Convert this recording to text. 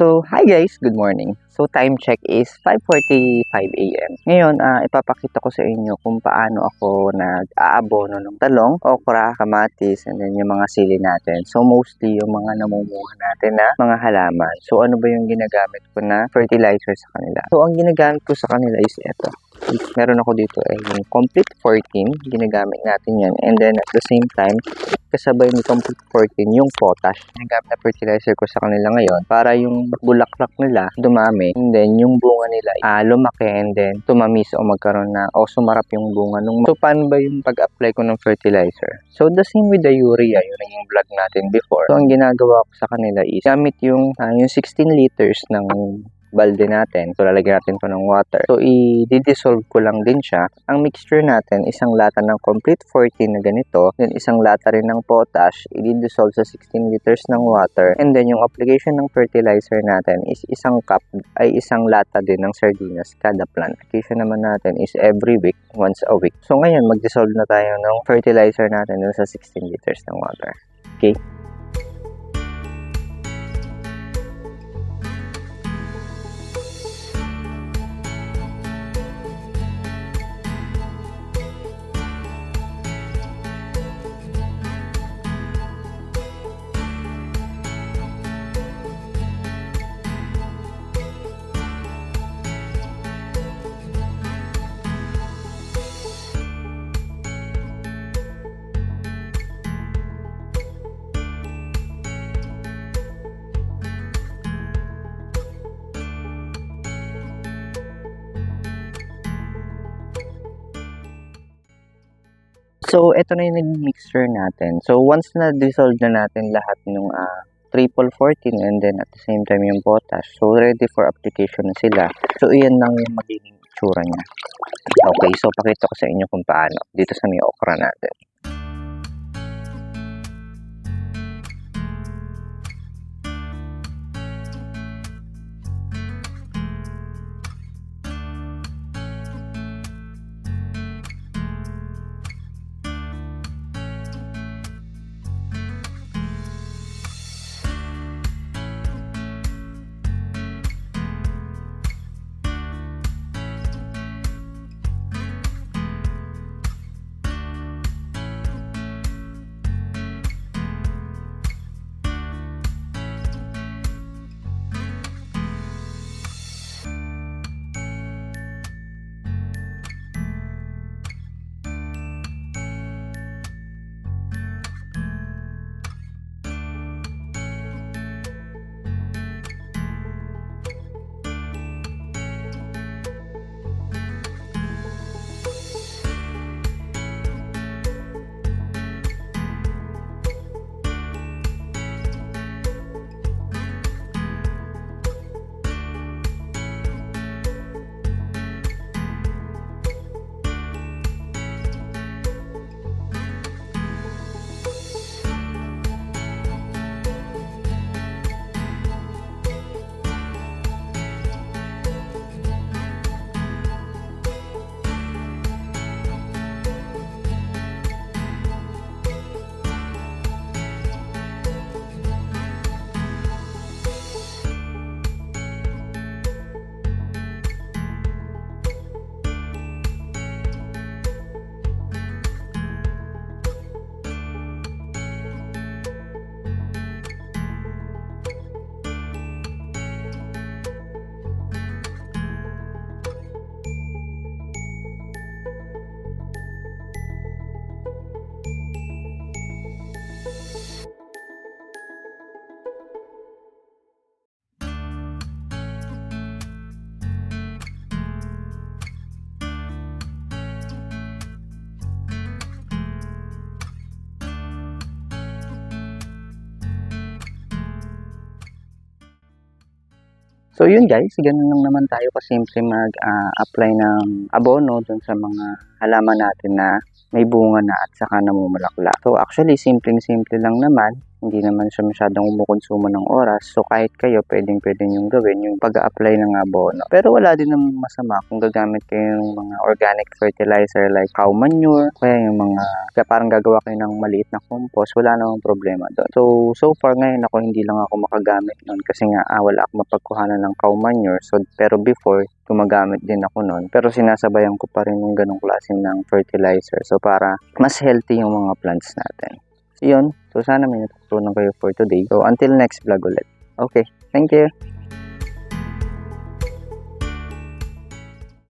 So, hi guys, good morning. So, time check is 5:45 AM. Ngayon, ipapakita ko sa inyo kung paano ako nag-aabono ng talong, okra, kamatis, and then yung mga sili natin. So, mostly yung mga namumuha natin na mga halaman. So, ano ba yung ginagamit ko na fertilizer sa kanila? So, ang ginagamit ko sa kanila is ito. Meron ako dito yung Complete 14, ginagamit natin yan. And then, at the same time, kasabay ni Complete 14 yung potash. Ginagamit na fertilizer ko sa kanila ngayon para yung bulaklak nila dumami, and then yung bunga nila lumaki, and then tumamis o magkaroon na o sumarap yung bunga nung. So paano ba yung pag-apply ko ng fertilizer? So the same with the urea, yun yung vlog natin before. So ang ginagawa ko sa kanila is gamit yung 16 liters ng balde natin. So, lalagyan natin to ng water. So, i-dissolve ko lang din siya. Ang mixture natin, isang lata ng Complete 14 na ganito, then isang lata rin ng potash, i-dissolve sa 16 liters ng water, and then yung application ng fertilizer natin is isang cup, ay isang lata din ng sardinas kada plant. Application naman natin is every week, once a week. So, ngayon, mag-dissolve na tayo ng fertilizer natin dun sa 16 liters ng water. Okay? So, ito na yung mixture natin. So, once na dissolve na natin lahat ng triple 14 and then at the same time yung potash, so ready for application na sila. So, iyan lang yung magiging itsura niya. Okay, so pakita ko sa inyo kung paano dito sa may okra natin. So yun guys, ganun lang naman tayo kasimple mag-apply ng abono dun sa mga halaman natin na may bunga na at saka namumulaklak. So actually, simpleng-simple lang naman. hindi naman siya masyadong umukonsumo ng oras. So kahit kayo, pwedeng niyong gawin yung pag-a-apply ng abono. Pero wala din namang masama kung gagamit kayo ng mga organic fertilizer like cow manure, kaya yung mga parang gagawa kayo ng maliit na compost, wala namang problema doon. So far ngayon ako hindi lang ako makagamit noon kasi nga wala akong mapagkuhanan ng cow manure. So pero before gumagamit din ako noon. Pero sinasabayan ko pa rin yung ganong klase ng fertilizer. So para mas healthy yung mga plants natin. So yun. So sana may natutunan kayo for today. So until next vlog ulit. Okay. Thank you.